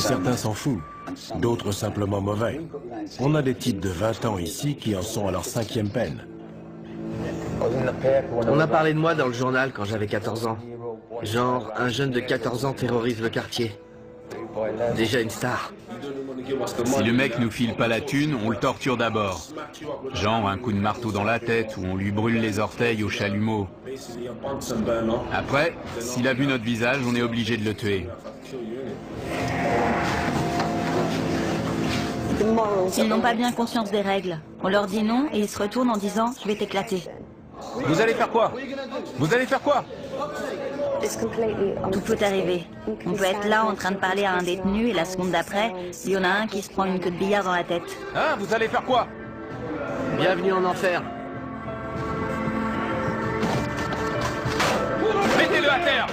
Certains s'en foutent, d'autres simplement mauvais. On a des types de 20 ans ici qui en sont à leur 5e peine. On a parlé de moi dans le journal quand j'avais 14 ans. Genre, un jeune de 14 ans terrorise le quartier. Déjà une star. Si le mec nous file pas la thune, on le torture d'abord. Genre un coup de marteau dans la tête ou on lui brûle les orteils au chalumeau. Après, s'il a vu notre visage, on est obligé de le tuer. Ils n'ont pas bien conscience des règles. On leur dit non et ils se retournent en disant « je vais t'éclater ». Vous allez faire quoi? Vous allez faire quoi? Tout peut arriver. On peut être là en train de parler à un détenu et la seconde d'après, il y en a un qui se prend une queue de billard dans la tête. Hein? Vous allez faire quoi? Bienvenue en enfer. Mettez-le à terre!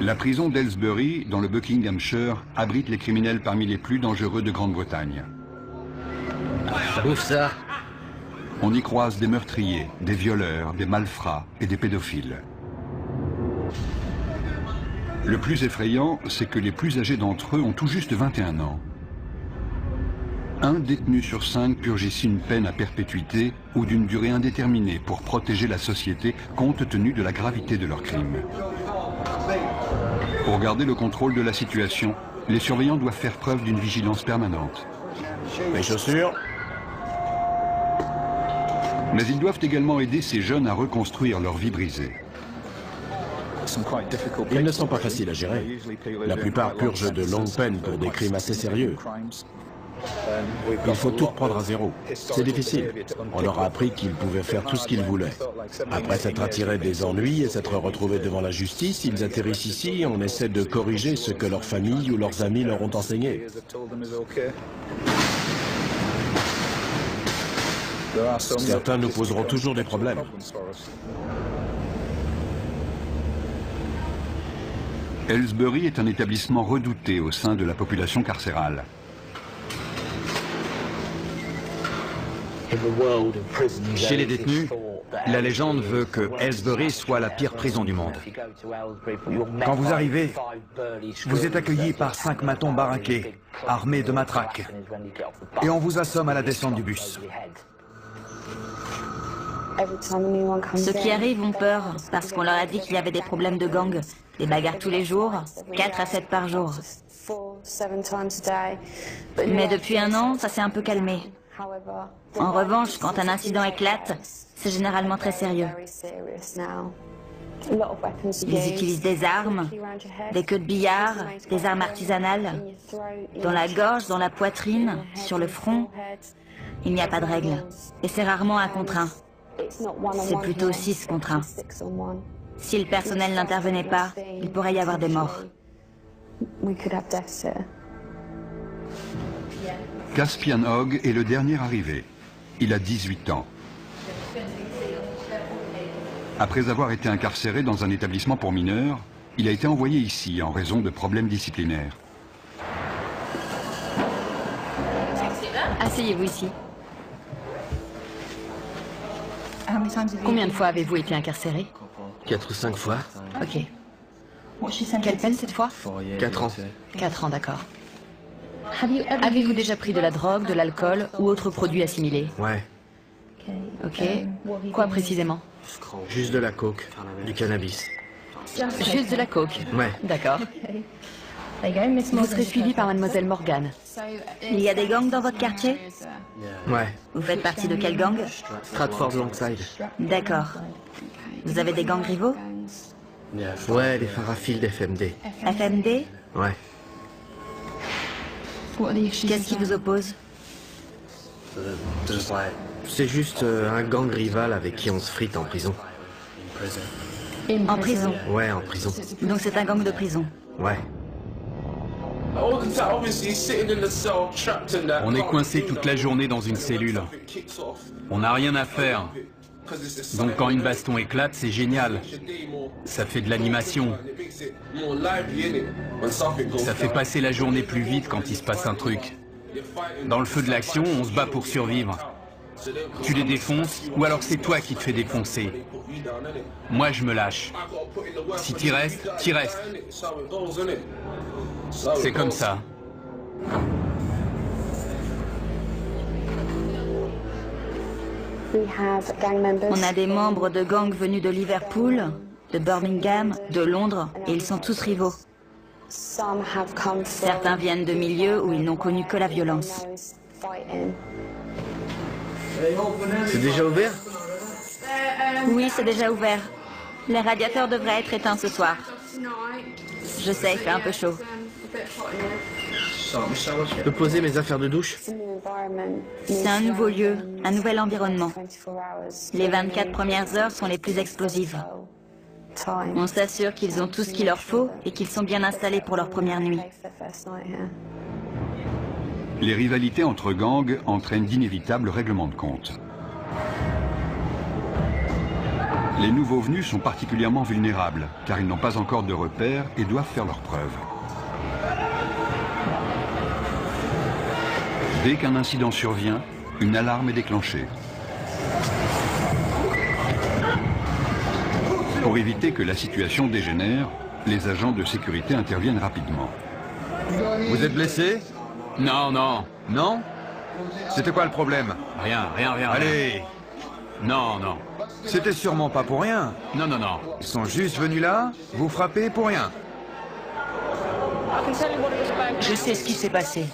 La prison d'Aylesbury, dans le Buckinghamshire, abrite les criminels parmi les plus dangereux de Grande-Bretagne. Bouffe ça. On y croise des meurtriers, des violeurs, des malfrats et des pédophiles. Le plus effrayant, c'est que les plus âgés d'entre eux ont tout juste 21 ans. Un détenu sur 5 purge ici une peine à perpétuité ou d'une durée indéterminée pour protéger la société compte tenu de la gravité de leurs crimes. Pour garder le contrôle de la situation, les surveillants doivent faire preuve d'une vigilance permanente. Mes chaussures? Mais ils doivent également aider ces jeunes à reconstruire leur vie brisée. Ils ne sont pas faciles à gérer. La plupart purgent de longues peines pour des crimes assez sérieux. Il faut tout reprendre à zéro. C'est difficile. On leur a appris qu'ils pouvaient faire tout ce qu'ils voulaient. Après s'être attirés des ennuis et s'être retrouvés devant la justice, ils atterrissent ici et on essaie de corriger ce que leur famille ou leurs amis leur ont enseigné. Certains nous poseront toujours des problèmes. Aylesbury est un établissement redouté au sein de la population carcérale. Chez les détenus, la légende veut que Aylesbury soit la pire prison du monde. Quand vous arrivez, vous êtes accueilli par 5 matons baraqués, armés de matraques, et on vous assomme à la descente du bus. Ceux qui arrivent ont peur parce qu'on leur a dit qu'il y avait des problèmes de gang, des bagarres tous les jours, 4 à 7 par jour. Mais depuis un an, ça s'est un peu calmé. En revanche, quand un incident éclate, c'est généralement très sérieux. Ils utilisent des armes, des queues de billard, des armes artisanales, dans la gorge, dans la poitrine, sur le front. Il n'y a pas de règle. Et c'est rarement 1 contre 1. C'est plutôt 6 contre 1. Si le personnel n'intervenait pas, il pourrait y avoir des morts. Caspian Hogg est le dernier arrivé. Il a 18 ans. Après avoir été incarcéré dans un établissement pour mineurs, il a été envoyé ici en raison de problèmes disciplinaires. Asseyez-vous ici. Combien de fois avez-vous été incarcéré? 4 ou 5 fois. Ok. Quelle peine cette fois? 4 ans. 4 ans, d'accord. Avez-vous déjà pris de la drogue, de l'alcool ou autre produit assimilé? Ouais. Ok. Quoi précisément? Juste de la coke, du cannabis. Juste de la coke? Ouais. D'accord. Vous serez suivi par mademoiselle Morgan. Il y a des gangs dans votre quartier? Ouais. Vous faites partie de quel gang? Stratford Longside. D'accord. Vous avez des gangs rivaux? Ouais, les Farafield FMD. FMD? Ouais. Qu'est-ce qui vous oppose? C'est juste un gang rival avec qui on se frite en prison. En prison? Ouais, en prison. Donc c'est un gang de prison? Ouais. On est coincé toute la journée dans une cellule. On n'a rien à faire. Donc quand une baston éclate, c'est génial. Ça fait de l'animation. Ça fait passer la journée plus vite quand il se passe un truc. Dans le feu de l'action, on se bat pour survivre. Tu les défonces, ou alors c'est toi qui te fais défoncer. Moi, je me lâche. Si t'y restes, t'y restes. C'est comme ça. On a des membres de gangs venus de Liverpool, de Birmingham, de Londres, et ils sont tous rivaux. Certains viennent de milieux où ils n'ont connu que la violence. C'est déjà ouvert? Oui, c'est déjà ouvert. Les radiateurs devraient être éteints ce soir. Je sais, il fait un peu chaud. Je peux poser mes affaires de douche? C'est un nouveau lieu, un nouvel environnement. Les 24 premières heures sont les plus explosives. On s'assure qu'ils ont tout ce qu'il leur faut et qu'ils sont bien installés pour leur première nuit. Les rivalités entre gangs entraînent d'inévitables règlements de compte. Les nouveaux venus sont particulièrement vulnérables, car ils n'ont pas encore de repères et doivent faire leurs preuves. Dès qu'un incident survient, une alarme est déclenchée. Pour éviter que la situation dégénère, les agents de sécurité interviennent rapidement. Vous êtes blessé? Non, non. Non? C'était quoi le problème? Rien. Allez! Non, non. C'était sûrement pas pour rien. Non, non, non. Ils sont juste venus là, vous frapper pour rien. Je sais ce qui s'est passé.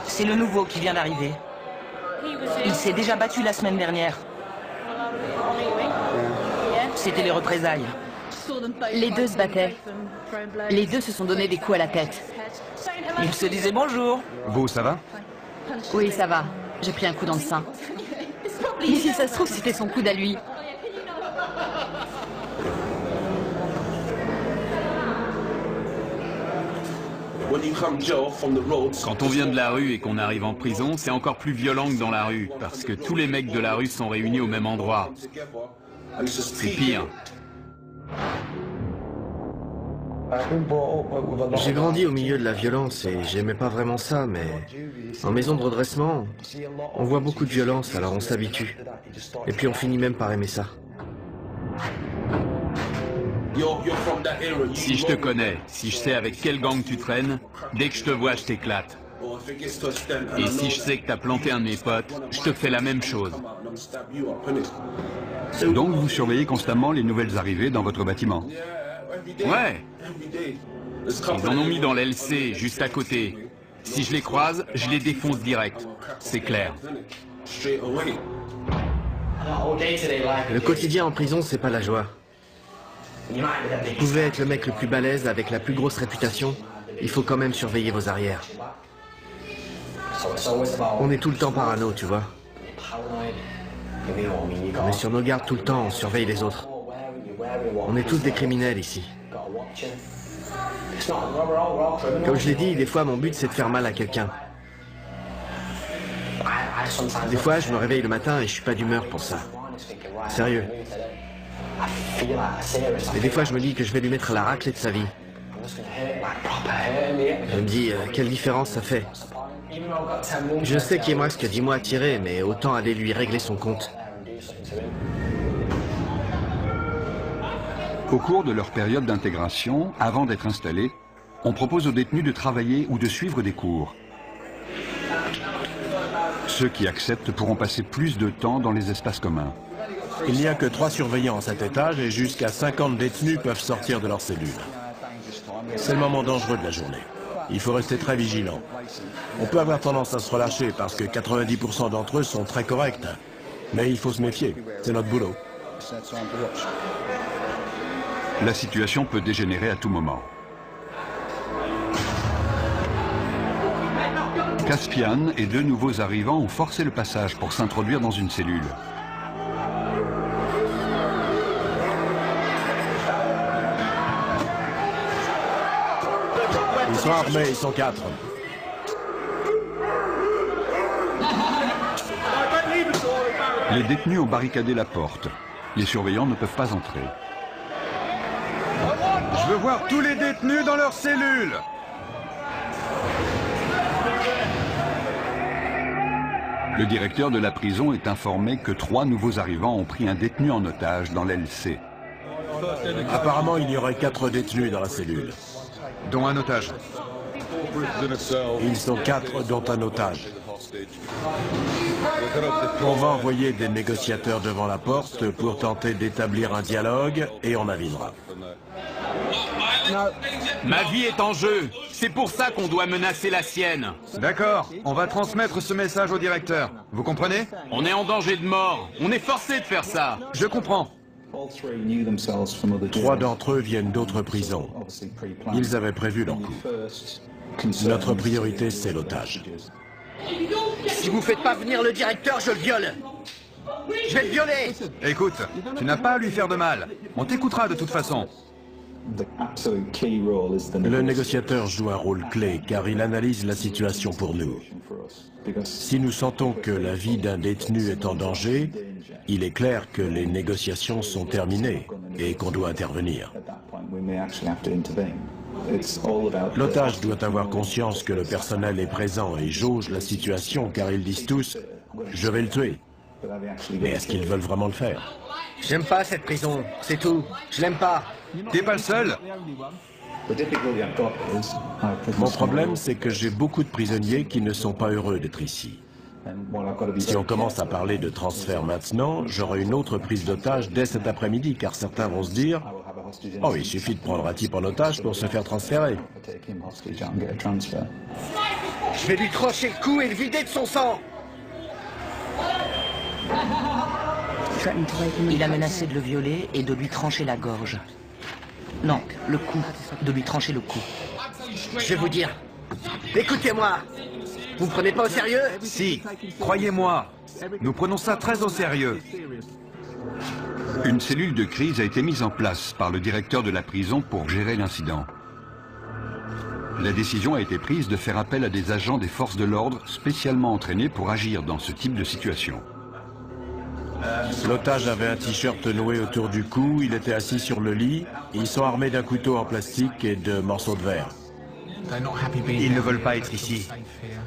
C'est le nouveau qui vient d'arriver. Il s'est déjà battu la semaine dernière. C'était les représailles. Les deux se battaient. Les deux se sont donné des coups à la tête. Ils se disaient bonjour. Vous, ça va? Oui, ça va. J'ai pris un coup dans le sein. Mais si ça se trouve, c'était son coude à lui. Quand on vient de la rue et qu'on arrive en prison, c'est encore plus violent que dans la rue, parce que tous les mecs de la rue sont réunis au même endroit. C'est pire. J'ai grandi au milieu de la violence et j'aimais pas vraiment ça, mais en maison de redressement, on voit beaucoup de violence, alors on s'habitue. Et puis on finit même par aimer ça. Si je te connais, si je sais avec quel gang tu traînes, dès que je te vois, je t'éclate. Et si je sais que t'as planté un de mes potes, je te fais la même chose. Donc vous surveillez constamment les nouvelles arrivées dans votre bâtiment. Ouais. Ils en ont mis dans l'LC, juste à côté. Si je les croise, je les défonce direct. C'est clair. Le quotidien en prison, c'est pas la joie. Vous pouvez être le mec le plus balèze avec la plus grosse réputation, il faut quand même surveiller vos arrières. On est tout le temps parano, tu vois. On est sur nos gardes tout le temps, on surveille les autres. On est tous des criminels ici. Comme je l'ai dit, des fois mon but c'est de faire mal à quelqu'un. Des fois je me réveille le matin et je suis pas d'humeur pour ça. Sérieux. Et des fois je me dis que je vais lui mettre la raclée de sa vie. Je me dis, quelle différence ça fait. Je sais qu'il me reste que 10 mois à tirer, mais autant aller lui régler son compte. Au cours de leur période d'intégration, avant d'être installés, on propose aux détenus de travailler ou de suivre des cours. Ceux qui acceptent pourront passer plus de temps dans les espaces communs. Il n'y a que 3 surveillants à cet étage et jusqu'à 50 détenus peuvent sortir de leur cellule. C'est le moment dangereux de la journée. Il faut rester très vigilant. On peut avoir tendance à se relâcher parce que 90% d'entre eux sont très corrects. Mais il faut se méfier, c'est notre boulot. La situation peut dégénérer à tout moment. Caspian et 2 nouveaux arrivants ont forcé le passage pour s'introduire dans une cellule. Ils sont armés, ils sont 4. Les détenus ont barricadé la porte. Les surveillants ne peuvent pas entrer. Je veux voir tous les détenus dans leurs cellules. Le directeur de la prison est informé que 3 nouveaux arrivants ont pris un détenu en otage dans l'aile C. Apparemment, il y aurait 4 détenus dans la cellule. Dont un otage. Ils sont 4, dont un otage. On va envoyer des négociateurs devant la porte pour tenter d'établir un dialogue et on avisera. Ma vie est en jeu. C'est pour ça qu'on doit menacer la sienne. D'accord, on va transmettre ce message au directeur. Vous comprenez? On est en danger de mort. On est forcé de faire ça. Je comprends. 3 d'entre eux viennent d'autres prisons. Ils avaient prévu leur coup. Notre priorité, c'est l'otage. Si vous faites pas venir le directeur, je le viole. Je vais le violer. Écoute, tu n'as pas à lui faire de mal. On t'écoutera de toute façon. Le négociateur joue un rôle clé car il analyse la situation pour nous. Si nous sentons que la vie d'un détenu est en danger, il est clair que les négociations sont terminées et qu'on doit intervenir. L'otage doit avoir conscience que le personnel est présent et jauge la situation car ils disent tous « je vais le tuer ». Mais est-ce qu'ils veulent vraiment le faire? J'aime pas cette prison, c'est tout. Je l'aime pas. T'es pas le seul. Mon problème, c'est que j'ai beaucoup de prisonniers qui ne sont pas heureux d'être ici. Si on commence à parler de transfert maintenant, j'aurai une autre prise d'otage dès cet après-midi, car certains vont se dire « Oh, il suffit de prendre un type en otage pour se faire transférer. » Je vais lui trancher le cou et le vider de son sang. Il a menacé de le violer et de lui trancher la gorge. Non, le cou. De lui trancher le cou. Je vais vous dire. Écoutez-moi. Vous me prenez pas au sérieux? Si, croyez-moi, nous prenons ça très au sérieux. Une cellule de crise a été mise en place par le directeur de la prison pour gérer l'incident. La décision a été prise de faire appel à des agents des forces de l'ordre spécialement entraînés pour agir dans ce type de situation. L'otage avait un t-shirt noué autour du cou, il était assis sur le lit, ils sont armés d'un couteau en plastique et de morceaux de verre. Ils ne veulent pas être ici.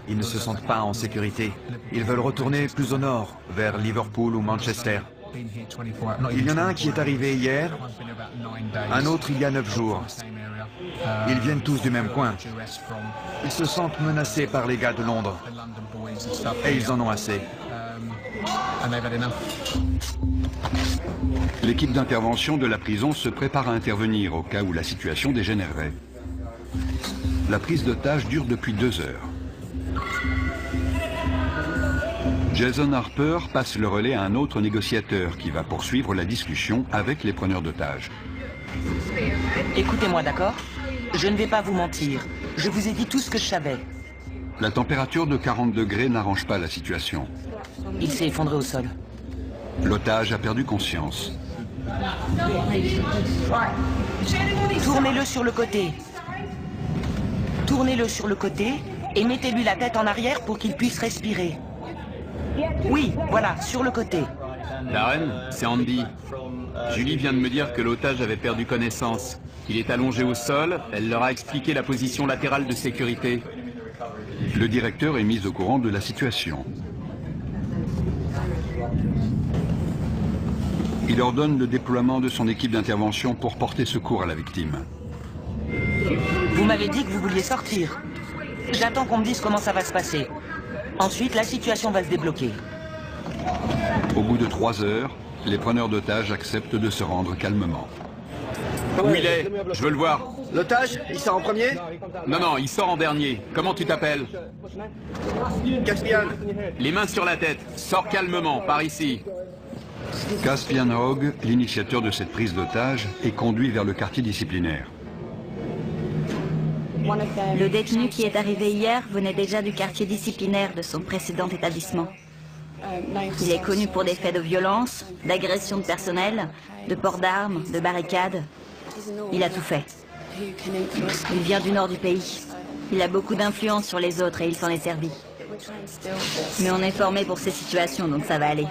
Ils ne se sentent pas en sécurité. Ils veulent retourner plus au nord, vers Liverpool ou Manchester. Il y en a un qui est arrivé hier, un autre il y a 9 jours. Ils viennent tous du même coin. Ils se sentent menacés par les gars de Londres. Et ils en ont assez. L'équipe d'intervention de la prison se prépare à intervenir au cas où la situation dégénérerait. La prise d'otage dure depuis 2 heures. Jason Harper passe le relais à un autre négociateur qui va poursuivre la discussion avec les preneurs d'otages. Écoutez-moi, d'accord? Je ne vais pas vous mentir. Je vous ai dit tout ce que je savais. La température de 40 degrés n'arrange pas la situation. Il s'est effondré au sol. L'otage a perdu conscience. Tournez-le sur le côté. Tournez-le sur le côté et mettez-lui la tête en arrière pour qu'il puisse respirer. Oui, voilà, sur le côté. Darren, c'est Andy. Julie vient de me dire que l'otage avait perdu connaissance. Il est allongé au sol, elle leur a expliqué la position latérale de sécurité. Le directeur est mis au courant de la situation. Il ordonne le déploiement de son équipe d'intervention pour porter secours à la victime. Vous m'avez dit que vous vouliez sortir. J'attends qu'on me dise comment ça va se passer. Ensuite, la situation va se débloquer. Au bout de 3 heures, les preneurs d'otages acceptent de se rendre calmement. Où il est? Je veux le voir. L'otage, il sort en premier? Non, il sort en dernier. Comment tu t'appelles? Caspian. Les mains sur la tête. Sors calmement, par ici. Caspian Hogg, l'initiateur de cette prise d'otage, est conduit vers le quartier disciplinaire. Le détenu qui est arrivé hier venait déjà du quartier disciplinaire de son précédent établissement. Il est connu pour des faits de violence, d'agression de personnel, de port d'armes, de barricades. Il a tout fait. Il vient du nord du pays. Il a beaucoup d'influence sur les autres et il s'en est servi. Mais on est formé pour ces situations, donc ça va aller.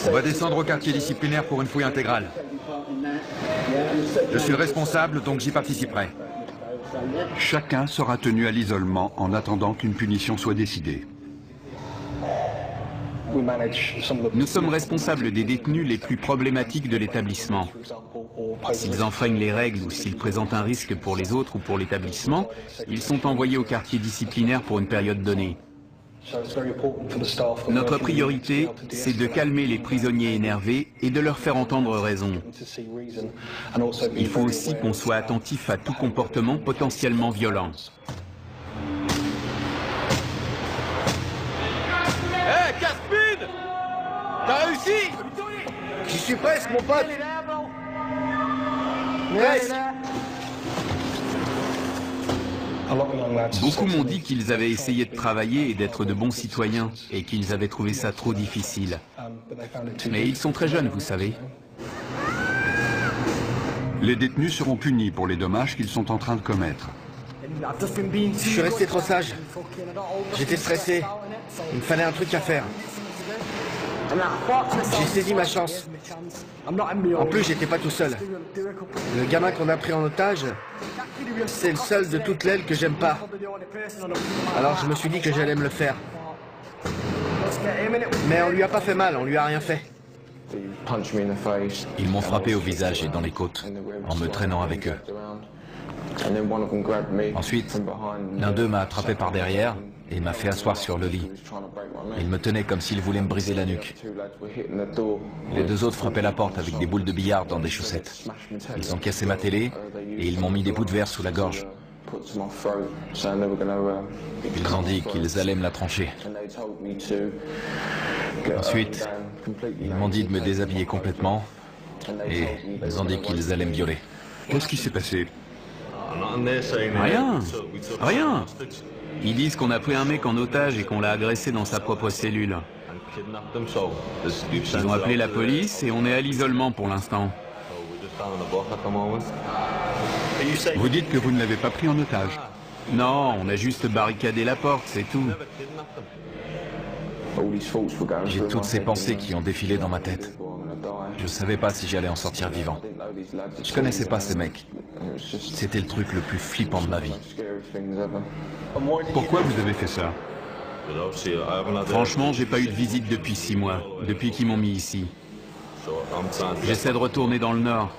On va descendre au quartier disciplinaire pour une fouille intégrale. Je suis le responsable, donc j'y participerai. Chacun sera tenu à l'isolement en attendant qu'une punition soit décidée. Nous sommes responsables des détenus les plus problématiques de l'établissement. S'ils enfreignent les règles ou s'ils présentent un risque pour les autres ou pour l'établissement, ils sont envoyés au quartier disciplinaire pour une période donnée. Notre priorité, c'est de calmer les prisonniers énervés et de leur faire entendre raison. Il faut aussi qu'on soit attentif à tout comportement potentiellement violent. Hé, Caspin! T'as réussi? J'y suis presque, mon pote. Presque. Beaucoup m'ont dit qu'ils avaient essayé de travailler et d'être de bons citoyens, et qu'ils avaient trouvé ça trop difficile. Mais ils sont très jeunes, vous savez. Les détenus seront punis pour les dommages qu'ils sont en train de commettre. Je suis resté trop sage. J'étais stressé. Il me fallait un truc à faire. J'ai saisi ma chance. En plus, j'étais pas tout seul. Le gamin qu'on a pris en otage, c'est le seul de toute l'aile que j'aime pas. Alors je me suis dit que j'allais me le faire. Mais on lui a pas fait mal, on lui a rien fait. Ils m'ont frappé au visage et dans les côtes, en me traînant avec eux. Ensuite, l'un d'eux m'a attrapé par derrière et m'a fait asseoir sur le lit. Il me tenait comme s'il voulait me briser la nuque. Les deux autres frappaient la porte avec des boules de billard dans des chaussettes. Ils ont cassé ma télé et ils m'ont mis des bouts de verre sous la gorge. Ils ont dit qu'ils allaient me la trancher. Ensuite, ils m'ont dit de me déshabiller complètement et ils ont dit qu'ils allaient me violer. Qu'est-ce qui s'est passé? Rien, rien. Ils disent qu'on a pris un mec en otage et qu'on l'a agressé dans sa propre cellule. Ils ont appelé la police et on est à l'isolement pour l'instant. Vous dites que vous ne l'avez pas pris en otage? Non, on a juste barricadé la porte, c'est tout. J'ai toutes ces pensées qui ont défilé dans ma tête. Je savais pas si j'allais en sortir vivant. Je connaissais pas ces mecs. C'était le truc le plus flippant de ma vie. Pourquoi vous avez fait ça? Franchement, j'ai pas eu de visite depuis 6 mois, depuis qu'ils m'ont mis ici. J'essaie de retourner dans le Nord.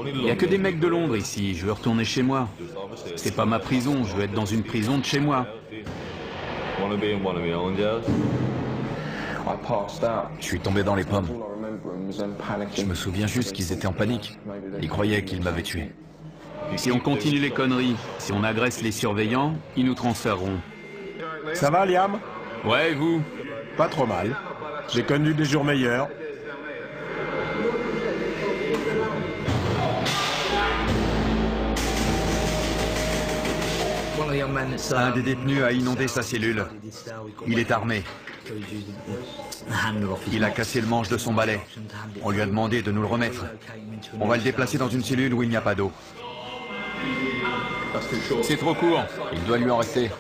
Il n'y a que des mecs de Londres ici, je veux retourner chez moi. C'est pas ma prison, je veux être dans une prison de chez moi. Je suis tombé dans les pommes. Je me souviens juste qu'ils étaient en panique. Ils croyaient qu'ils m'avaient tué. Si on continue les conneries, si on agresse les surveillants, ils nous transféreront. Ça va, Liam? Ouais, et vous? Pas trop mal. J'ai connu des jours meilleurs. Un des détenus a inondé sa cellule. Il est armé. Il a cassé le manche de son balai. On lui a demandé de nous le remettre. On va le déplacer dans une cellule où il n'y a pas d'eau. C'est trop court. Il doit lui en rester.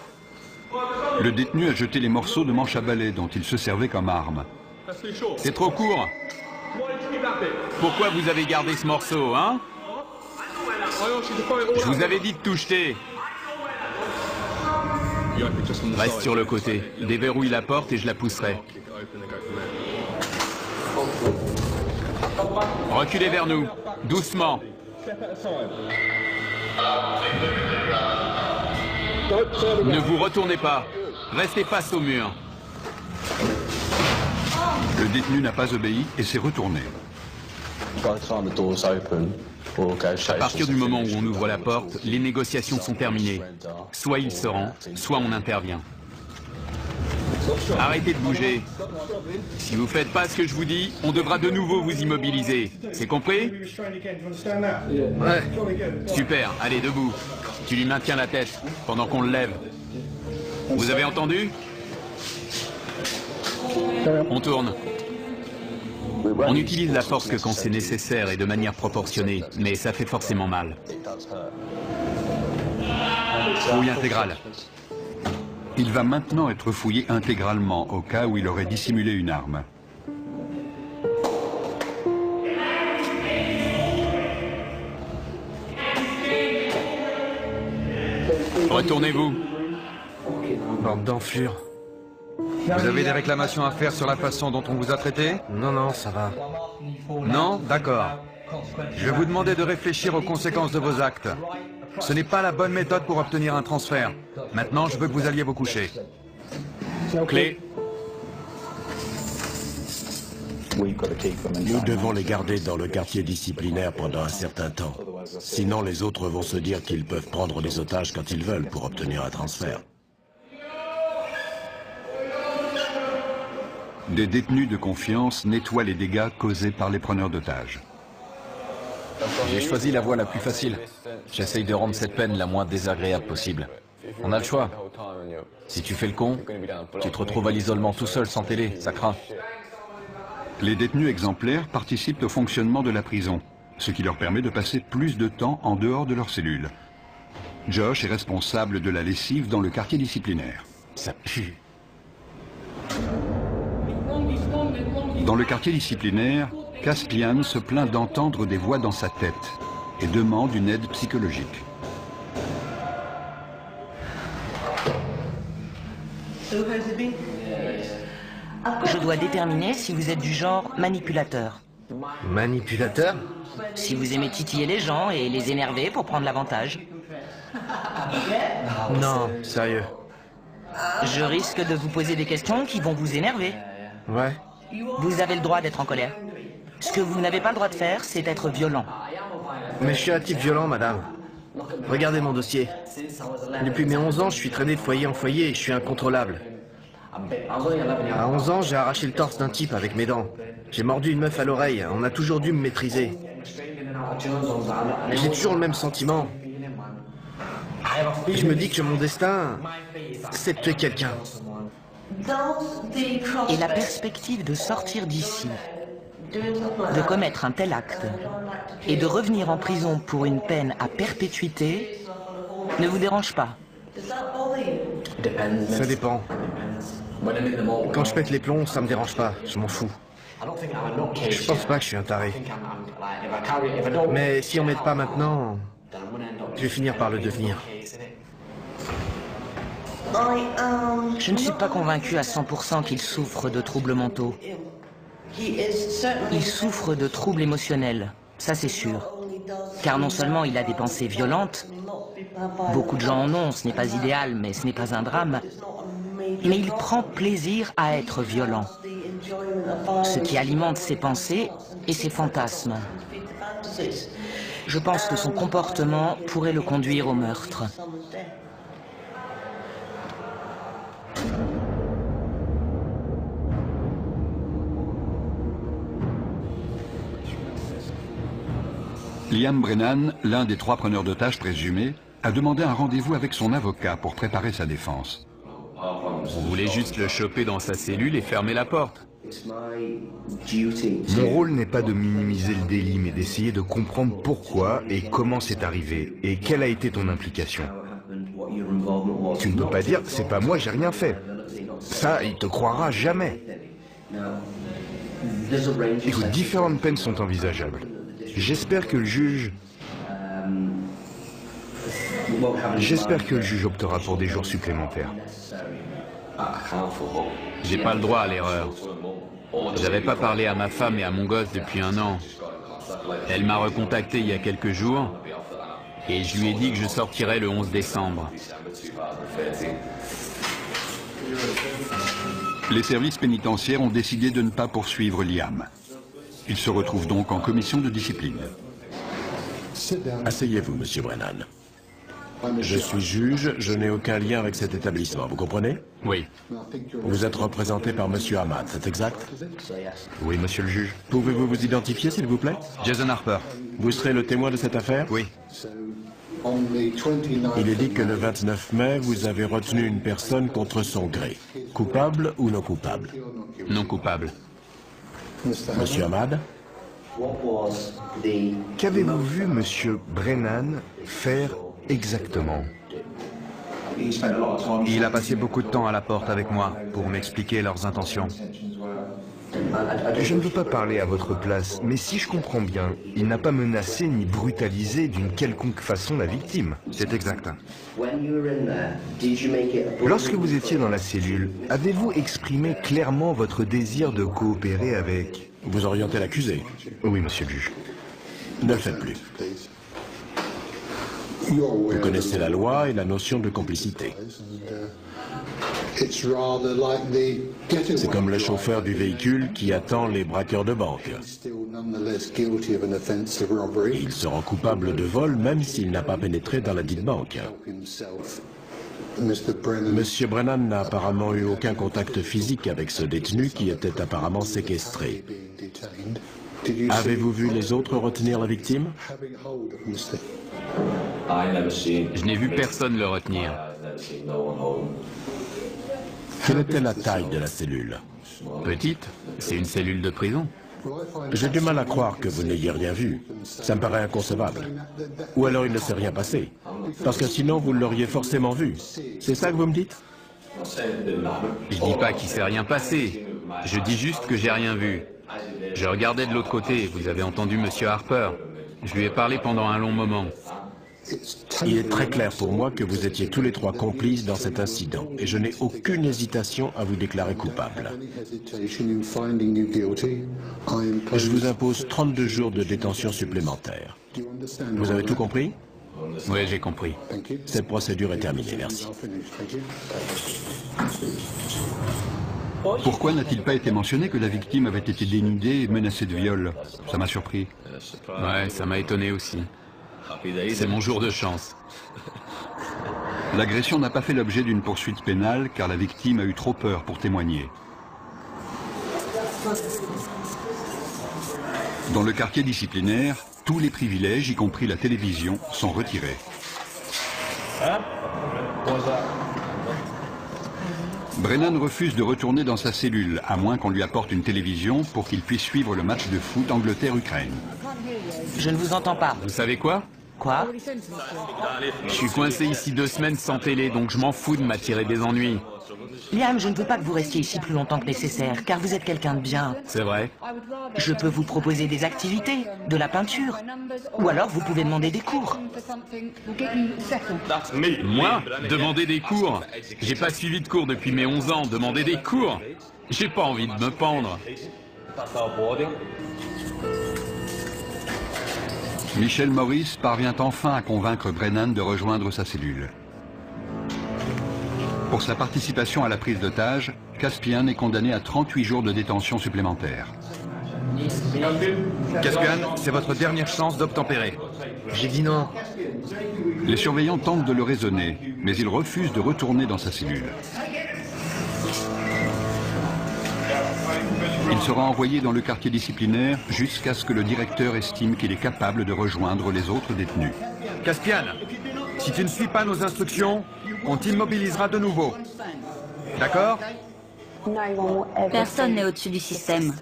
Le détenu a jeté les morceaux de manche à balai dont il se servait comme arme. C'est trop court. Pourquoi vous avez gardé ce morceau, hein? Je vous avais dit de tout jeter. Reste sur le côté. Déverrouille la porte et je la pousserai. Reculez vers nous. Doucement. Ne vous retournez pas. Restez face au mur. Le détenu n'a pas obéi et s'est retourné. À partir du moment où on ouvre la porte, les négociations sont terminées. Soit il se rend, soit on intervient. Arrêtez de bouger. Si vous faites pas ce que je vous dis, on devra de nouveau vous immobiliser. C'est compris? Ouais. Super, allez, debout. Tu lui maintiens la tête pendant qu'on le lève. Vous avez entendu? On tourne. On utilise la force que quand c'est nécessaire et de manière proportionnée, mais ça fait forcément mal. Fouille intégrale. Il va maintenant être fouillé intégralement au cas où il aurait dissimulé une arme. Retournez-vous. Bande d'enflures. Vous avez des réclamations à faire sur la façon dont on vous a traité? Non, non, ça va. Non? D'accord. Je vais vous demander de réfléchir aux conséquences de vos actes. Ce n'est pas la bonne méthode pour obtenir un transfert. Maintenant, je veux que vous alliez vous coucher. Clé. Nous devons les garder dans le quartier disciplinaire pendant un certain temps. Sinon, les autres vont se dire qu'ils peuvent prendre des otages quand ils veulent pour obtenir un transfert. Des détenus de confiance nettoient les dégâts causés par les preneurs d'otages. J'ai choisi la voie la plus facile. J'essaye de rendre cette peine la moins désagréable possible. On a le choix. Si tu fais le con, tu te retrouves à l'isolement tout seul sans télé, ça craint. Les détenus exemplaires participent au fonctionnement de la prison, ce qui leur permet de passer plus de temps en dehors de leur cellule. Josh est responsable de la lessive dans le quartier disciplinaire. Ça pue. Dans le quartier disciplinaire, Caspian se plaint d'entendre des voix dans sa tête et demande une aide psychologique. Je dois déterminer si vous êtes du genre manipulateur. Manipulateur? Si vous aimez titiller les gens et les énerver pour prendre l'avantage. Non, sérieux. Je risque de vous poser des questions qui vont vous énerver. Ouais. Vous avez le droit d'être en colère. Ce que vous n'avez pas le droit de faire, c'est être violent. Mais je suis un type violent, madame. Regardez mon dossier. Depuis mes 11 ans, je suis traîné de foyer en foyer et je suis incontrôlable. À 11 ans, j'ai arraché le torse d'un type avec mes dents. J'ai mordu une meuf à l'oreille. On a toujours dû me maîtriser. J'ai toujours le même sentiment. Et je me dis que mon destin, c'est de tuer quelqu'un. Et la perspective de sortir d'ici, de commettre un tel acte et de revenir en prison pour une peine à perpétuité ne vous dérange pas? Ça dépend. Quand je pète les plombs, ça me dérange pas, je m'en fous. Je pense pas que je suis un taré. Mais si on m'aide pas maintenant, je vais finir par le devenir. Je ne suis pas convaincu à 100% qu'il souffre de troubles mentaux. Il souffre de troubles émotionnels, ça c'est sûr. Car non seulement il a des pensées violentes, beaucoup de gens en ont, ce n'est pas idéal, mais ce n'est pas un drame, mais il prend plaisir à être violent, ce qui alimente ses pensées et ses fantasmes. Je pense que son comportement pourrait le conduire au meurtre. Liam Brennan, l'un des 3 preneurs d'otages présumés, a demandé un rendez-vous avec son avocat pour préparer sa défense. On voulait juste le choper dans sa cellule et fermer la porte. Mon rôle n'est pas de minimiser le délit, mais d'essayer de comprendre pourquoi et comment c'est arrivé, et quelle a été ton implication. Tu ne peux pas dire, c'est pas moi, j'ai rien fait. Ça, il te croira jamais. Écoute, différentes peines sont envisageables. J'espère que le juge optera pour des jours supplémentaires. J'ai pas le droit à l'erreur. J'avais pas parlé à ma femme et à mon gosse depuis 1 an. Elle m'a recontacté il y a quelques jours et je lui ai dit que je sortirais le 11 décembre. Les services pénitentiaires ont décidé de ne pas poursuivre Liam. Il se retrouve donc en commission de discipline. Asseyez-vous, monsieur Brennan. Je suis juge, je n'ai aucun lien avec cet établissement, vous comprenez? Oui. Vous êtes représenté par monsieur Ahmad, c'est exact? Oui, monsieur le juge. Pouvez-vous vous identifier, s'il vous plaît? Jason Harper. Vous serez le témoin de cette affaire? Oui. Il est dit que le 29 mai, vous avez retenu une personne contre son gré. Coupable ou non coupable? Non coupable. Monsieur Ahmad? Qu'avez-vous vu monsieur Brennan faire exactement? Il a passé beaucoup de temps à la porte avec moi pour m'expliquer leurs intentions. Je ne veux pas parler à votre place, mais si je comprends bien, il n'a pas menacé ni brutalisé d'une quelconque façon la victime. C'est exact. Lorsque vous étiez dans la cellule, avez-vous exprimé clairement votre désir de coopérer avec... Vous orientez l'accusé. Oui, monsieur le juge. Ne le faites plus. Vous connaissez la loi et la notion de complicité. C'est comme le chauffeur du véhicule qui attend les braqueurs de banque. Il se rend coupable de vol même s'il n'a pas pénétré dans la dite banque. Monsieur Brennan n'a apparemment eu aucun contact physique avec ce détenu qui était apparemment séquestré. Avez-vous vu les autres retenir la victime? Je n'ai vu personne le retenir. Quelle était la taille de la cellule? Petite, c'est une cellule de prison. J'ai du mal à croire que vous n'ayez rien vu. Ça me paraît inconcevable. Ou alors il ne s'est rien passé. Parce que sinon vous l'auriez forcément vu. C'est ça que vous me dites? Je dis pas qu'il s'est rien passé. Je dis juste que j'ai rien vu. Je regardais de l'autre côté, vous avez entendu Monsieur Harper. Je lui ai parlé pendant un long moment. Il est très clair pour moi que vous étiez tous les trois complices dans cet incident et je n'ai aucune hésitation à vous déclarer coupable. Je vous impose 32 jours de détention supplémentaire. Vous avez tout compris? Oui, j'ai compris. Cette procédure est terminée, merci. Pourquoi n'a-t-il pas été mentionné que la victime avait été dénudée et menacée de viol? Ça m'a surpris. Ouais, ça m'a étonné aussi. C'est mon jour de chance. L'agression n'a pas fait l'objet d'une poursuite pénale car la victime a eu trop peur pour témoigner. Dans le quartier disciplinaire, tous les privilèges, y compris la télévision, sont retirés. Brennan refuse de retourner dans sa cellule, à moins qu'on lui apporte une télévision pour qu'il puisse suivre le match de foot Angleterre-Ukraine. Je ne vous entends pas. Vous savez quoi? Quoi? Je suis coincé ici 2 semaines sans télé, donc je m'en fous de m'attirer des ennuis. Liam, je ne veux pas que vous restiez ici plus longtemps que nécessaire, car vous êtes quelqu'un de bien. C'est vrai. Je peux vous proposer des activités, de la peinture, ou alors vous pouvez demander des cours. Moi? Demander des cours? J'ai pas suivi de cours depuis mes 11 ans, demander des cours? J'ai pas envie de me pendre. Michel Morris parvient enfin à convaincre Brennan de rejoindre sa cellule. Pour sa participation à la prise d'otage, Caspian est condamné à 38 jours de détention supplémentaire. Caspian, c'est votre dernière chance d'obtempérer. J'ai dit non. Les surveillants tentent de le raisonner, mais il refuse de retourner dans sa cellule. Il sera envoyé dans le quartier disciplinaire jusqu'à ce que le directeur estime qu'il est capable de rejoindre les autres détenus. Caspian, si tu ne suis pas nos instructions, on t'immobilisera de nouveau. D'accord? Personne n'est au-dessus du système.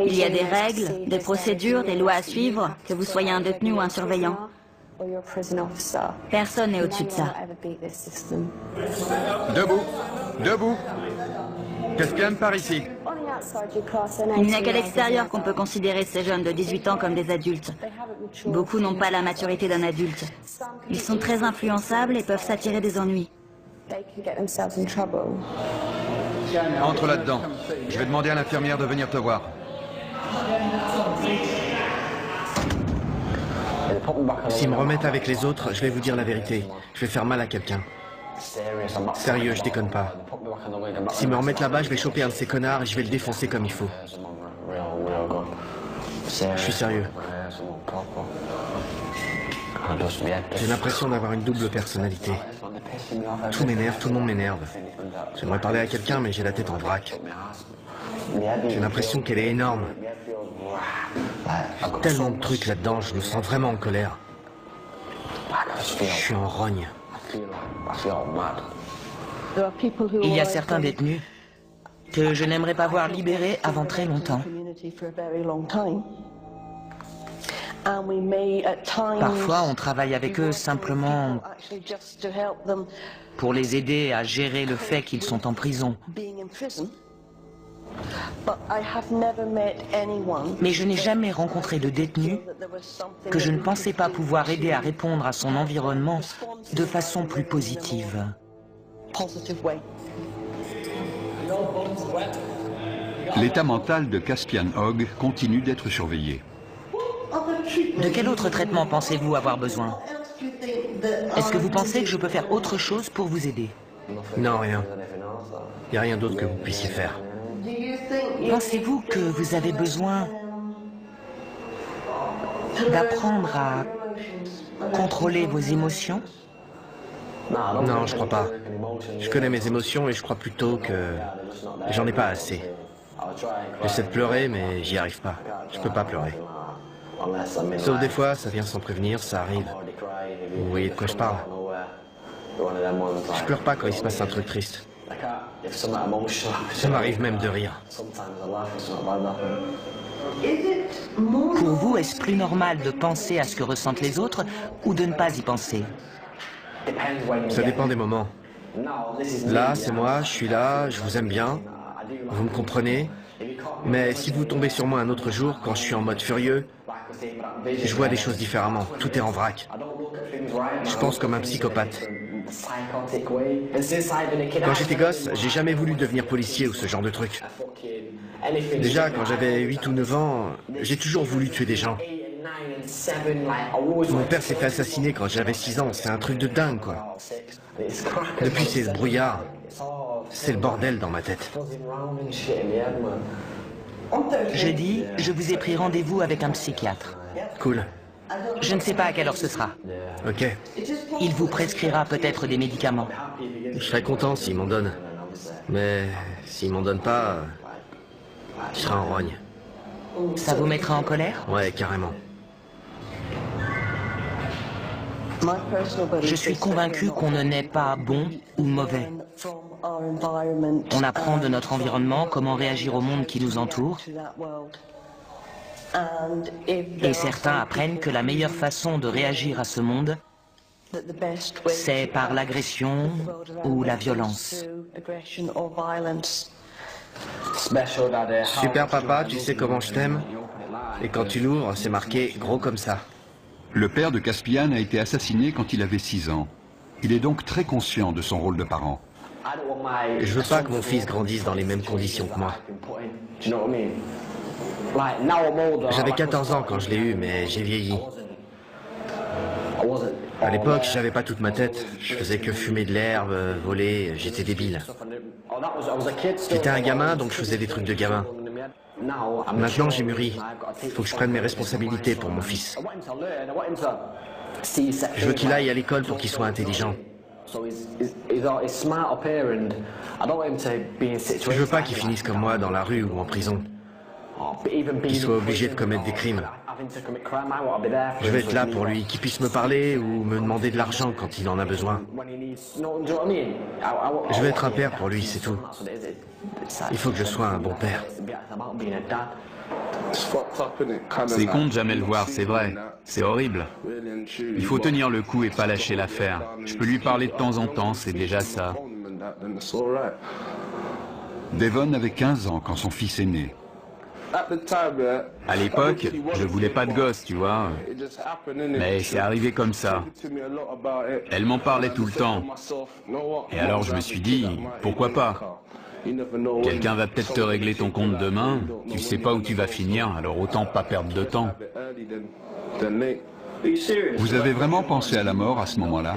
Il y a des règles, des procédures, des lois à suivre, que vous soyez un détenu ou un surveillant. Personne n'est au-dessus de ça. Debout. Debout. Caspian, par ici. Il n'y a qu'à l'extérieur qu'on peut considérer ces jeunes de 18 ans comme des adultes. Beaucoup n'ont pas la maturité d'un adulte. Ils sont très influençables et peuvent s'attirer des ennuis. Entre là-dedans. Je vais demander à l'infirmière de venir te voir. S'ils me remettent avec les autres, je vais vous dire la vérité. Je vais faire mal à quelqu'un. Sérieux, je déconne pas. S'ils me remettent là-bas, je vais choper un de ces connards et je vais le défoncer comme il faut. Je suis sérieux. J'ai l'impression d'avoir une double personnalité. Tout m'énerve, tout le monde m'énerve. J'aimerais parler à quelqu'un, mais j'ai la tête en vrac. J'ai l'impression qu'elle est énorme. Il y a tellement de trucs là-dedans, je me sens vraiment en colère. Je suis en rogne. Il y a certains détenus que je n'aimerais pas voir libérés avant très longtemps. Parfois, on travaille avec eux simplement pour les aider à gérer le fait qu'ils sont en prison. Mais je n'ai jamais rencontré de détenu que je ne pensais pas pouvoir aider à répondre à son environnement de façon plus positive. L'état mental de Caspian Hogg continue d'être surveillé. De quel autre traitement pensez-vous avoir besoin? Est-ce que vous pensez que je peux faire autre chose pour vous aider? Non, rien. Il n'y a rien d'autre que vous puissiez faire. Pensez-vous que vous avez besoin d'apprendre à contrôler vos émotions? Non, je crois pas. Je connais mes émotions et je crois plutôt que j'en ai pas assez. J'essaie de pleurer, mais j'y arrive pas. Je peux pas pleurer. Sauf des fois, ça vient sans prévenir, ça arrive. Vous voyez de quoi je parle? Je pleure pas quand il se passe un truc triste. Ça m'arrive même de rire. Pour vous, est-ce plus normal de penser à ce que ressentent les autres ou de ne pas y penser? Ça dépend des moments. Là, c'est moi, je suis là, je vous aime bien. Vous me comprenez? Mais si vous tombez sur moi un autre jour, quand je suis en mode furieux, je vois des choses différemment. Tout est en vrac. Je pense comme un psychopathe. Quand j'étais gosse, j'ai jamais voulu devenir policier ou ce genre de truc. Déjà, quand j'avais 8 ou 9 ans, j'ai toujours voulu tuer des gens. Mon père s'est fait assassiner quand j'avais 6 ans. C'est un truc de dingue, quoi. Depuis, c'est le brouillard. C'est le bordel dans ma tête. Jeudi, je vous ai pris rendez-vous avec un psychiatre. Cool. Je ne sais pas à quelle heure ce sera. Ok. Il vous prescrira peut-être des médicaments. Je serais content s'il m'en donne. Mais s'il m'en donne pas, je serai en rogne. Ça vous mettra en colère? Ouais, carrément. Je suis convaincu qu'on ne naît pas bon ou mauvais. On apprend de notre environnement comment réagir au monde qui nous entoure. Et certains apprennent que la meilleure façon de réagir à ce monde, c'est par l'agression ou la violence. Super papa, tu sais comment je t'aime? Et quand tu l'ouvres, c'est marqué gros comme ça. Le père de Caspian a été assassiné quand il avait 6 ans. Il est donc très conscient de son rôle de parent. Je veux pas que mon fils grandisse dans les mêmes conditions que moi. J'avais 14 ans quand je l'ai eu, mais j'ai vieilli. À l'époque, j'avais pas toute ma tête. Je faisais que fumer de l'herbe, voler, j'étais débile. J'étais un gamin, donc je faisais des trucs de gamin. Maintenant, j'ai mûri. Il faut que je prenne mes responsabilités pour mon fils. Je veux qu'il aille à l'école pour qu'il soit intelligent. Je veux pas qu'il finisse comme moi dans la rue ou en prison. Qu'il soit obligé de commettre des crimes. Je vais être là pour lui, qu'il puisse me parler ou me demander de l'argent quand il en a besoin. Je vais être un père pour lui, c'est tout. Il faut que je sois un bon père. C'est con de jamais le voir, c'est vrai. C'est horrible. Il faut tenir le coup et pas lâcher l'affaire. Je peux lui parler de temps en temps, c'est déjà ça. Devon avait 15 ans quand son fils est né. À l'époque, je voulais pas de gosse, tu vois. Mais c'est arrivé comme ça. Elle m'en parlait tout le temps. Et alors je me suis dit, pourquoi pas? Quelqu'un va peut-être te régler ton compte demain. Tu sais pas où tu vas finir, alors autant pas perdre de temps. Vous avez vraiment pensé à la mort à ce moment-là?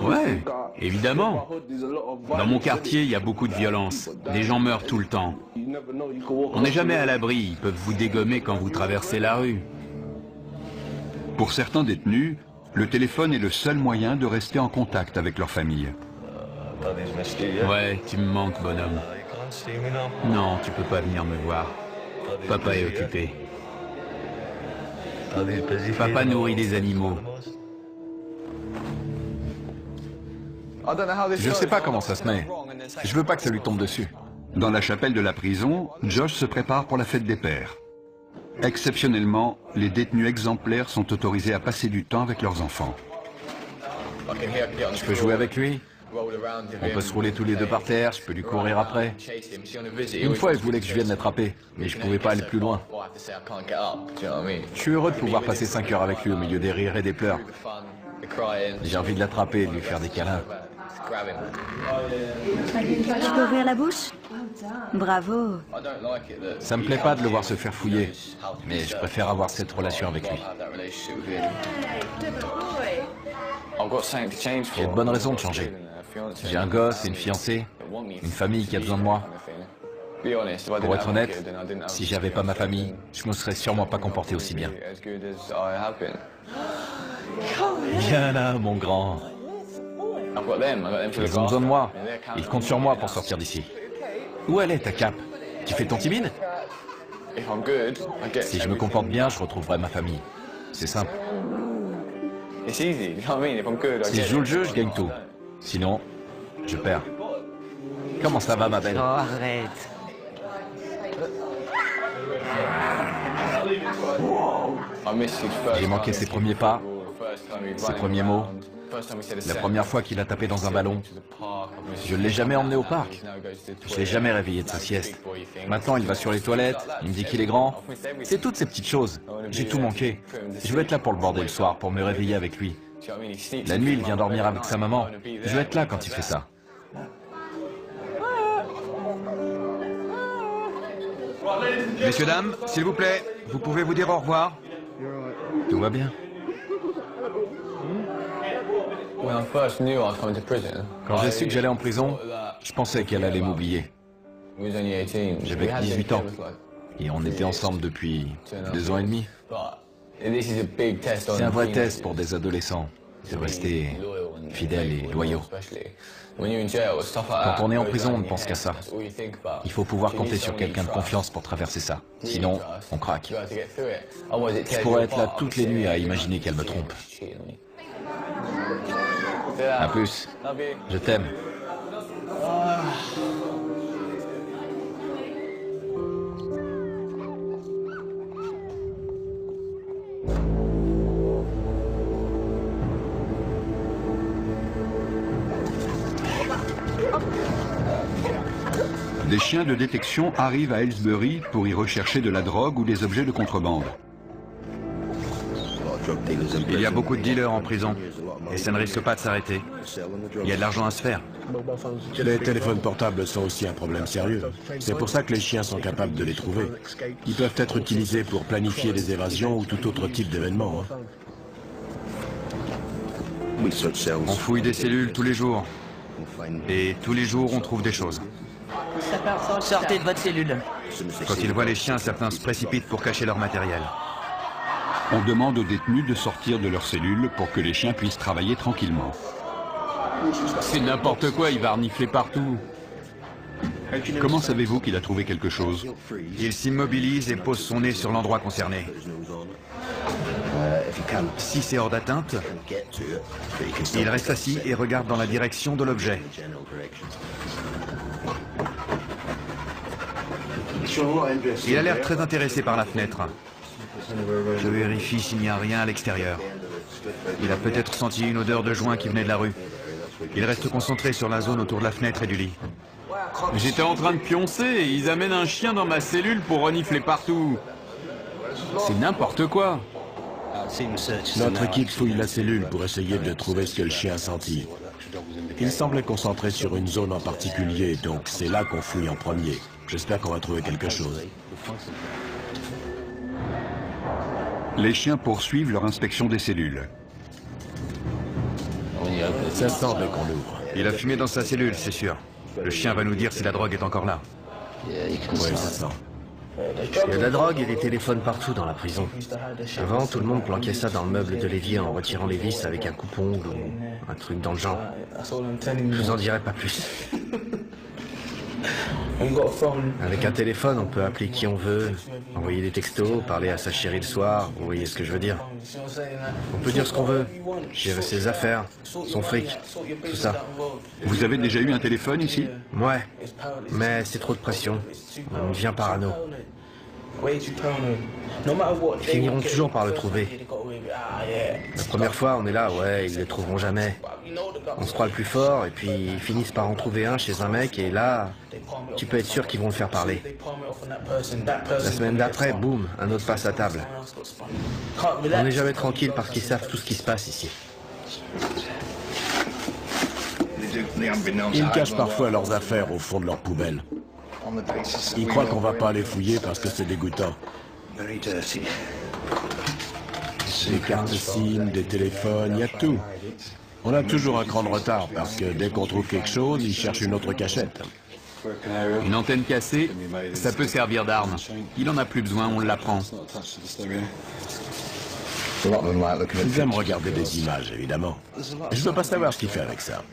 Ouais, évidemment. Dans mon quartier, il y a beaucoup de violence. Des gens meurent tout le temps. On n'est jamais à l'abri, ils peuvent vous dégommer quand vous traversez la rue. Pour certains détenus, le téléphone est le seul moyen de rester en contact avec leur famille. Ouais, tu me manques, bonhomme. Non, tu peux pas venir me voir. Papa est occupé. Papa nourrit des animaux. Je sais pas comment ça se met. Je veux pas que ça lui tombe dessus. Dans la chapelle de la prison, Josh se prépare pour la fête des pères. Exceptionnellement, les détenus exemplaires sont autorisés à passer du temps avec leurs enfants. Je peux jouer avec lui? On peut se rouler tous les deux par terre, je peux lui courir après. Une fois, il voulait que je vienne l'attraper, mais je pouvais pas aller plus loin. Je suis heureux de pouvoir passer 5 heures avec lui au milieu des rires et des pleurs. J'ai envie de l'attraper et de lui faire des câlins. Tu peux ouvrir la bouche? Bravo. Ça me plaît pas de le voir se faire fouiller, mais je préfère avoir cette relation avec lui. J'ai de bonnes raisons de changer. J'ai un gosse et une fiancée, une famille qui a besoin de moi. Pour être honnête, si j'avais pas ma famille, je me serais sûrement pas comporté aussi bien. Viens là, mon grand. Ils ont besoin de moi. Ils comptent sur moi pour sortir d'ici. Où elle est, ta cape? Tu fais ton timide? Si je me comporte bien, je retrouverai ma famille. C'est simple. Si je joue le jeu, je gagne tout. Sinon, je perds. Comment ça va, ma belle? Oh, arrête. J'ai manqué ses premiers pas, ses premiers mots. La première fois qu'il a tapé dans un ballon, je ne l'ai jamais emmené au parc. Je ne l'ai jamais réveillé de sa sieste. Maintenant, il va sur les toilettes, il me dit qu'il est grand. C'est toutes ces petites choses. J'ai tout manqué. Je veux être là pour le border le soir, pour me réveiller avec lui. La nuit, il vient dormir avec sa maman. Je veux être là quand il fait ça. Messieurs, dames, s'il vous plaît, vous pouvez vous dire au revoir? Tout va bien. Quand j'ai su que j'allais en prison, je pensais qu'elle allait m'oublier. J'avais 18 ans. Et on était ensemble depuis 2 ans et demi. C'est un vrai test pour des adolescents, de rester fidèles et loyaux. Quand on est en prison, on ne pense qu'à ça. Il faut pouvoir compter sur quelqu'un de confiance pour traverser ça. Sinon, on craque. Je pourrais être là toutes les nuits à imaginer qu'elle me trompe. À plus. Je t'aime. Des chiens de détection arrivent à Aylesbury pour y rechercher de la drogue ou des objets de contrebande. Il y a beaucoup de dealers en prison, et ça ne risque pas de s'arrêter. Il y a de l'argent à se faire. Les téléphones portables sont aussi un problème sérieux. C'est pour ça que les chiens sont capables de les trouver. Ils peuvent être utilisés pour planifier des évasions ou tout autre type d'événement. On fouille des cellules tous les jours. Et tous les jours, on trouve des choses. Sortez de votre cellule. Quand ils voient les chiens, certains se précipitent pour cacher leur matériel. On demande aux détenus de sortir de leur cellule pour que les chiens puissent travailler tranquillement. C'est n'importe quoi, il va renifler partout. Comment savez-vous qu'il a trouvé quelque chose? Il s'immobilise et pose son nez sur l'endroit concerné. Si c'est hors d'atteinte, il reste assis et regarde dans la direction de l'objet. Il a l'air très intéressé par la fenêtre. Je vérifie s'il n'y a rien à l'extérieur. Il a peut-être senti une odeur de joint qui venait de la rue. Il reste concentré sur la zone autour de la fenêtre et du lit. J'étais en train de pioncer et ils amènent un chien dans ma cellule pour renifler partout. C'est n'importe quoi. Notre équipe fouille la cellule pour essayer de trouver ce que le chien a senti. Il semblait concentré sur une zone en particulier, donc c'est là qu'on fouille en premier. J'espère qu'on va trouver quelque chose. Les chiens poursuivent leur inspection des cellules. Ça sent dès qu'on l'ouvre. Il a fumé dans sa cellule, c'est sûr. Le chien va nous dire si la drogue est encore là. Oui, ça sent. Il y a de la drogue et des téléphones partout dans la prison. Avant, tout le monde planquait ça dans le meuble de l'évier en retirant les vis avec un coupe-ongle ou un truc dans le genre. Je vous en dirai pas plus. Avec un téléphone, on peut appeler qui on veut, envoyer des textos, parler à sa chérie le soir, vous voyez ce que je veux dire. On peut dire ce qu'on veut, gérer ses affaires, son fric, tout ça. Vous avez déjà eu un téléphone ici? Ouais, mais c'est trop de pression. On devient parano. Ils finiront toujours par le trouver. La première fois, on est là, ouais, ils le trouveront jamais. On se croit le plus fort et puis ils finissent par en trouver un chez un mec et là, tu peux être sûr qu'ils vont le faire parler. La semaine d'après, boum, un autre passe à table. On n'est jamais tranquille parce qu'ils savent tout ce qui se passe ici. Ils cachent parfois leurs affaires au fond de leur poubelle. Ils croient qu'on va pas les fouiller parce que c'est dégoûtant. Des cartes SIM, des téléphones, il y a tout. On a toujours un cran de retard parce que dès qu'on trouve quelque chose, ils cherchent une autre cachette. Une antenne cassée, ça peut servir d'arme. Il en a plus besoin, on l'apprend. Ils aiment regarder des images, évidemment. Je veux pas savoir ce qu'il fait avec ça.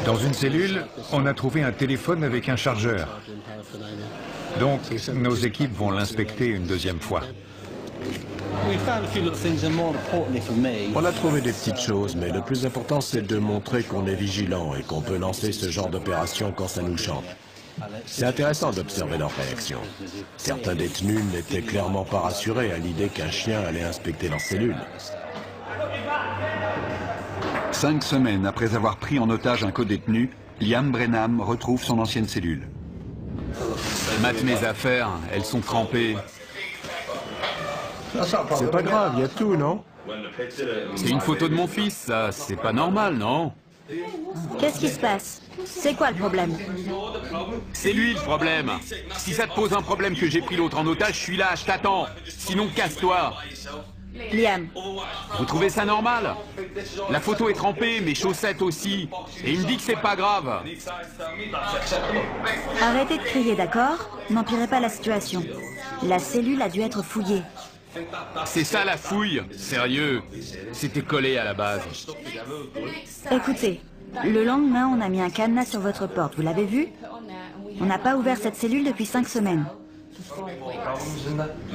Dans une cellule, on a trouvé un téléphone avec un chargeur. Donc, nos équipes vont l'inspecter une deuxième fois. On a trouvé des petites choses, mais le plus important, c'est de montrer qu'on est vigilant et qu'on peut lancer ce genre d'opération quand ça nous chante. C'est intéressant d'observer leurs réactions. Certains détenus n'étaient clairement pas rassurés à l'idée qu'un chien allait inspecter leur cellule. 5 semaines après avoir pris en otage un codétenu, Liam Brenham retrouve son ancienne cellule. Mate mes affaires, elles sont trempées. C'est pas grave, il y a tout, non? C'est une photo de mon fils, ça. C'est pas normal, non? Qu'est-ce qui se passe? C'est quoi le problème? C'est lui le problème. Si ça te pose un problème que j'ai pris l'autre en otage, je suis là, je t'attends. Sinon, casse-toi. Liam. Vous trouvez ça normal? La photo est trempée, mes chaussettes aussi. Et il me dit que c'est pas grave. Arrêtez de crier, d'accord? N'empirez pas la situation. La cellule a dû être fouillée. C'est ça la fouille? Sérieux? C'était collé à la base. Écoutez, le lendemain, on a mis un cadenas sur votre porte. Vous l'avez vu? On n'a pas ouvert cette cellule depuis 5 semaines.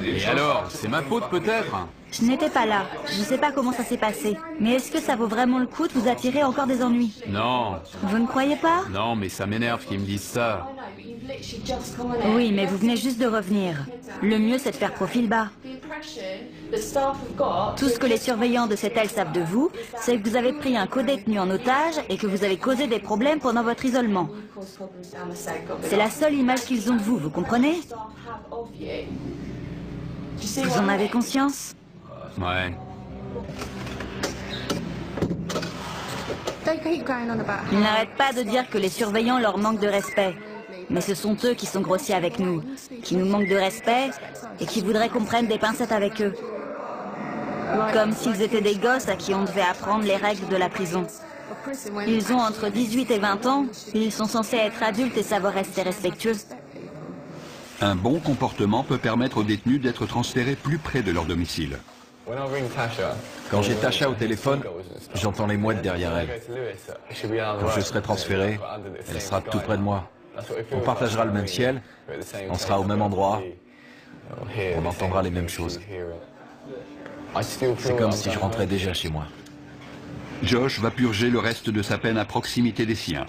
Et alors? C'est ma faute peut-être? Je n'étais pas là. Je ne sais pas comment ça s'est passé. Mais est-ce que ça vaut vraiment le coup de vous attirer encore des ennuis? Non. Vous ne croyez pas? Non, mais ça m'énerve qu'ils me disent ça. Oui, mais vous venez juste de revenir. Le mieux, c'est de faire profil bas. Tout ce que les surveillants de cette aile savent de vous, c'est que vous avez pris un codétenu en otage et que vous avez causé des problèmes pendant votre isolement. C'est la seule image qu'ils ont de vous, vous comprenez? Vous en avez conscience? Ouais. Ils n'arrêtent pas de dire que les surveillants leur manquent de respect. Mais ce sont eux qui sont grossiers avec nous, qui nous manquent de respect et qui voudraient qu'on prenne des pincettes avec eux. Comme s'ils étaient des gosses à qui on devait apprendre les règles de la prison. Ils ont entre 18 et 20 ans, et ils sont censés être adultes et savoir rester respectueux. Un bon comportement peut permettre aux détenus d'être transférés plus près de leur domicile. Quand j'ai Tasha au téléphone, j'entends les mouettes derrière elle. Quand je serai transféré, elle sera tout près de moi. On partagera le même ciel, on sera au même endroit, on entendra les mêmes choses. C'est comme si je rentrais déjà chez moi. Josh va purger le reste de sa peine à proximité des siens.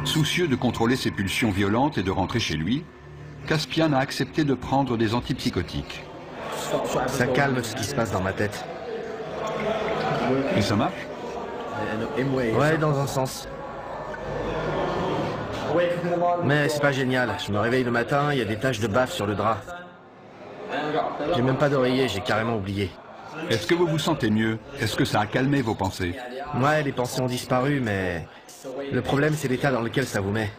Soucieux de contrôler ses pulsions violentes et de rentrer chez lui, Caspian a accepté de prendre des antipsychotiques. Ça calme ce qui se passe dans ma tête. Et ça marche? Ouais, dans un sens. Mais c'est pas génial. Je me réveille le matin, il y a des taches de bave sur le drap. J'ai même pas d'oreiller, j'ai carrément oublié. Est-ce que vous vous sentez mieux? Est-ce que ça a calmé vos pensées? Ouais, les pensées ont disparu, mais le problème, c'est l'état dans lequel ça vous met.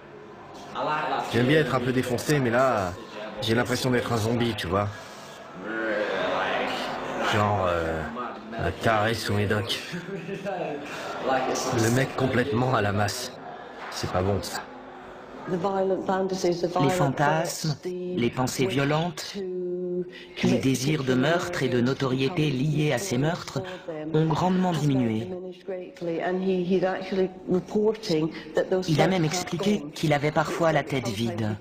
J'aime bien être un peu défoncé, mais là, j'ai l'impression d'être un zombie, tu vois. Genre, un taré sous médoc. Le mec complètement à la masse. C'est pas bon, ça. Les fantasmes, les pensées violentes, les désirs de meurtre et de notoriété liés à ces meurtres ont grandement diminué. Il a même expliqué qu'il avait parfois la tête vide.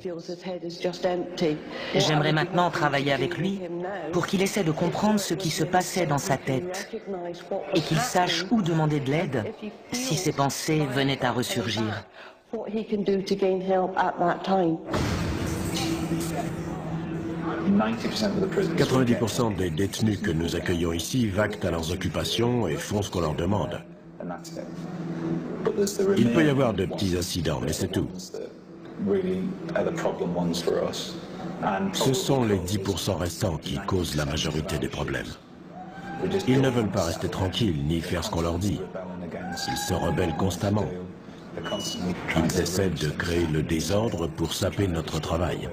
J'aimerais maintenant travailler avec lui pour qu'il essaie de comprendre ce qui se passait dans sa tête et qu'il sache où demander de l'aide si ses pensées venaient à ressurgir. 90% des détenus que nous accueillons ici vaquent à leurs occupations et font ce qu'on leur demande. Il peut y avoir de petits incidents, mais c'est tout. Ce sont les 10% restants qui causent la majorité des problèmes. Ils ne veulent pas rester tranquilles ni faire ce qu'on leur dit. Ils se rebellent constamment. Ils essaient de créer le désordre pour saper notre travail.